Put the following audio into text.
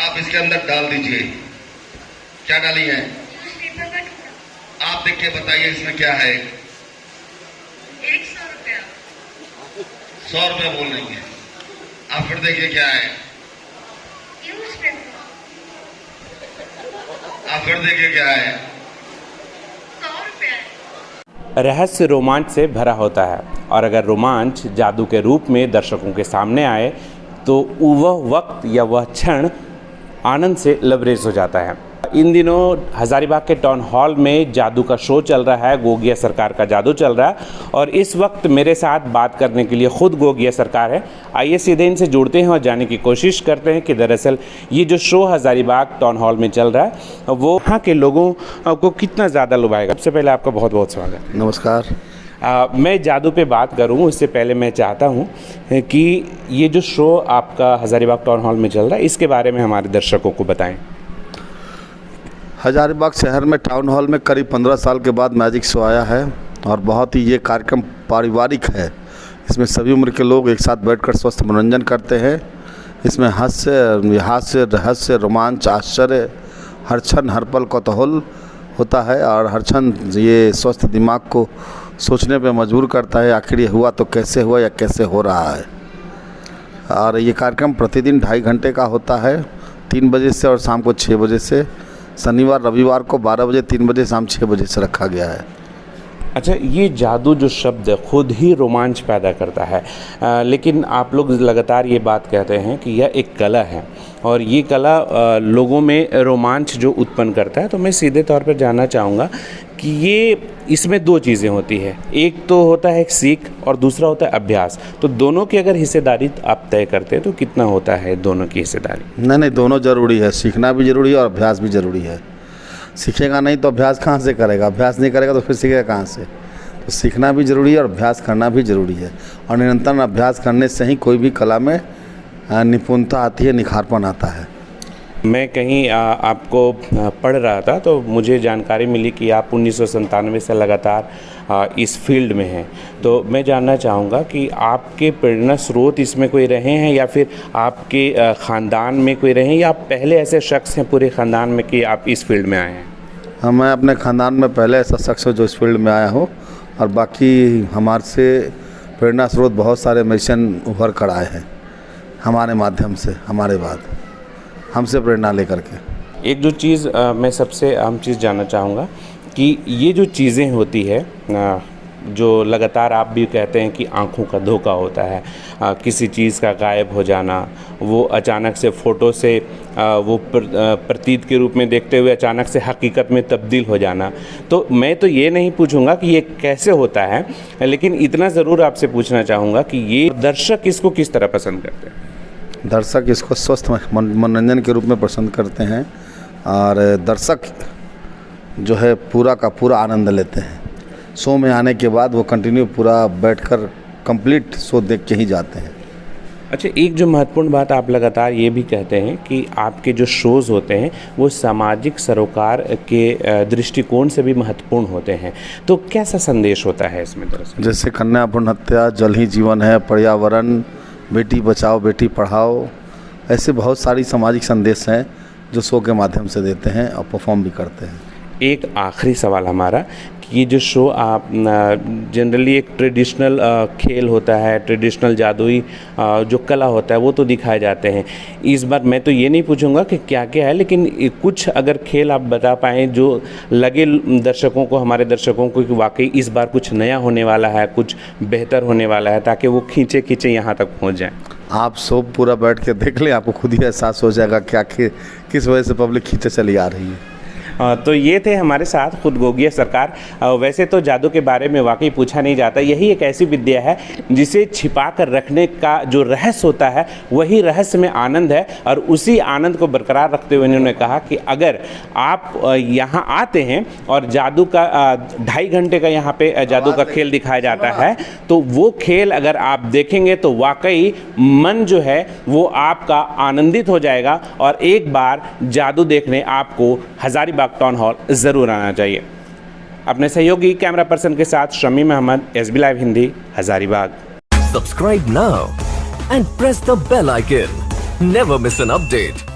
आप इसके अंदर डाल दीजिए। क्या डाली है? आप देख के बताइए इसमें क्या है। 100 रुपया। 100 रुपया बोल रही है आप, फिर देखिए क्या है। आप फिर देखिए क्या है। 100 रुपया। रहस्य रोमांच से भरा होता है और अगर रोमांच जादू के रूप में दर्शकों के सामने आए तो वह वक्त या वह क्षण आनंद से लबरेज हो जाता है। इन दिनों हज़ारीबाग के टाउन हॉल में जादू का शो चल रहा है, गोगिया सरकार का जादू चल रहा है और इस वक्त मेरे साथ बात करने के लिए खुद गोगिया सरकार है। आइए सीधे इनसे जुड़ते हैं और जानने की कोशिश करते हैं कि दरअसल ये जो शो हज़ारीबाग टाउन हॉल में चल रहा है वो यहाँ के लोगों को कितना ज़्यादा लुभाएगा। सबसे पहले आपका बहुत बहुत स्वागत। नमस्कार। मैं जादू पे बात करूं उससे पहले मैं चाहता हूं कि ये जो शो आपका हज़ारीबाग टाउन हॉल में चल रहा है इसके बारे में हमारे दर्शकों को बताएं। हज़ारीबाग शहर में टाउन हॉल में करीब 15 साल के बाद मैजिक शो आया है और बहुत ही ये कार्यक्रम पारिवारिक है। इसमें सभी उम्र के लोग एक साथ बैठकर स्वस्थ मनोरंजन करते हैं। इसमें हास्य, रहस्य, रोमांच, आश्चर्य, हर क्षण हर पल कौतूहल होता है और हर क्षण ये स्वस्थ दिमाग को सोचने पे मजबूर करता है आखिर ये हुआ तो कैसे हुआ या कैसे हो रहा है। और ये कार्यक्रम प्रतिदिन 2.5 घंटे का होता है, 3 बजे से और शाम को 6 बजे से। शनिवार रविवार को 12 बजे, 3 बजे, शाम 6 बजे से रखा गया है। अच्छा, ये जादू जो शब्द खुद ही रोमांच पैदा करता है लेकिन आप लोग लगातार ये बात कहते हैं कि यह एक कला है और ये कला लोगों में रोमांच जो उत्पन्न करता है। तो मैं सीधे तौर पर जानना चाहूँगा कि ये इसमें 2 चीज़ें होती है, एक तो होता है एक सीख और दूसरा होता है अभ्यास। तो दोनों की अगर हिस्सेदारी आप तय करते हैं तो कितना होता है दोनों की हिस्सेदारी? नहीं, दोनों ज़रूरी है। सीखना भी ज़रूरी है और अभ्यास भी ज़रूरी है। सीखेगा नहीं तो अभ्यास कहाँ से करेगा, अभ्यास नहीं करेगा तो फिर सीखेगा कहाँ से। तो सीखना भी ज़रूरी है और अभ्यास करना भी ज़रूरी है और निरंतर अभ्यास करने से ही कोई भी कला में निपुणता आती है, निखारपन आता है। मैं कहीं आपको पढ़ रहा था तो मुझे जानकारी मिली कि आप 1997 से लगातार इस फील्ड में हैं। तो मैं जानना चाहूँगा कि आपके प्रेरणा स्रोत इसमें कोई रहे हैं या फिर आपके ख़ानदान में कोई रहे हैं या आप पहले ऐसे शख्स हैं पूरे ख़ानदान में कि आप इस फील्ड में आए हैं? हाँ, मैं अपने ख़ानदान में पहले ऐसा शख्स हूँ जो इस फील्ड में आया हूँ और बाकी हमारे से प्रेरणा स्रोत बहुत सारे मैजिशियन उभर कर आए हैं हमारे माध्यम से, हमारे बाद हमसे प्रेरणा लेकर के। एक जो चीज़ मैं सबसे अहम चीज़ जानना चाहूँगा कि ये जो चीज़ें होती है जो लगातार आप भी कहते हैं कि आँखों का धोखा होता है, किसी चीज़ का गायब हो जाना, वो अचानक से फ़ोटो से वो प्रतीत के रूप में देखते हुए अचानक से हकीकत में तब्दील हो जाना। तो मैं तो ये नहीं पूछूंगा कि ये कैसे होता है, लेकिन इतना ज़रूर आपसे पूछना चाहूँगा कि ये दर्शक इसको किस तरह पसंद करते हैं? दर्शक इसको स्वस्थ मनोरंजन के रूप में पसंद करते हैं और दर्शक जो है पूरा का पूरा आनंद लेते हैं। शो में आने के बाद वो कंटिन्यू पूरा बैठकर कंप्लीट शो देख के ही जाते हैं। अच्छा, एक जो महत्वपूर्ण बात आप लगातार ये भी कहते हैं कि आपके जो शोज़ होते हैं वो सामाजिक सरोकार के दृष्टिकोण से भी महत्वपूर्ण होते हैं। तो कैसा संदेश होता है इसमें दरअसल? जैसे कन्या भ्रूण हत्या, जल ही जीवन है, पर्यावरण, बेटी बचाओ बेटी पढ़ाओ, ऐसे बहुत सारी सामाजिक संदेश हैं जो शो के माध्यम से देते हैं और परफॉर्म भी करते हैं। एक आखिरी सवाल हमारा कि ये जो शो आप जनरली एक ट्रेडिशनल खेल होता है, ट्रेडिशनल जादुई जो कला होता है वो तो दिखाए जाते हैं। इस बार मैं तो ये नहीं पूछूंगा कि क्या क्या है, लेकिन कुछ अगर खेल आप बता पाएँ जो लगे दर्शकों को, हमारे दर्शकों को कि वाकई इस बार कुछ नया होने वाला है, कुछ बेहतर होने वाला है, ताकि वो खींचे यहाँ तक पहुँच जाएँ। आप शो पूरा बैठ के देख लें, आपको खुद ही एहसास हो जाएगा क्या किस वजह से पब्लिक खींचे चली आ रही है। तो ये थे हमारे साथ खुद गोगिया सरकार। वैसे तो जादू के बारे में वाकई पूछा नहीं जाता, यही एक ऐसी विद्या है जिसे छिपा कर रखने का जो रहस्य होता है वही रहस्य में आनंद है और उसी आनंद को बरकरार रखते हुए उन्होंने कहा कि अगर आप यहाँ आते हैं और जादू का 2.5 घंटे का यहाँ पे जादू का खेल दिखाया जाता है तो वो खेल अगर आप देखेंगे तो वाकई मन जो है वो आपका आनंदित हो जाएगा और एक बार जादू देखने आपको हज़ारीबाग टाउन हॉल ज़रूर आना चाहिए। अपने सहयोगी कैमरा पर्सन के साथ Shamim Ahmed, SB live Hindi, Hazaribagh. Subscribe now and press the bell icon. Never miss an update.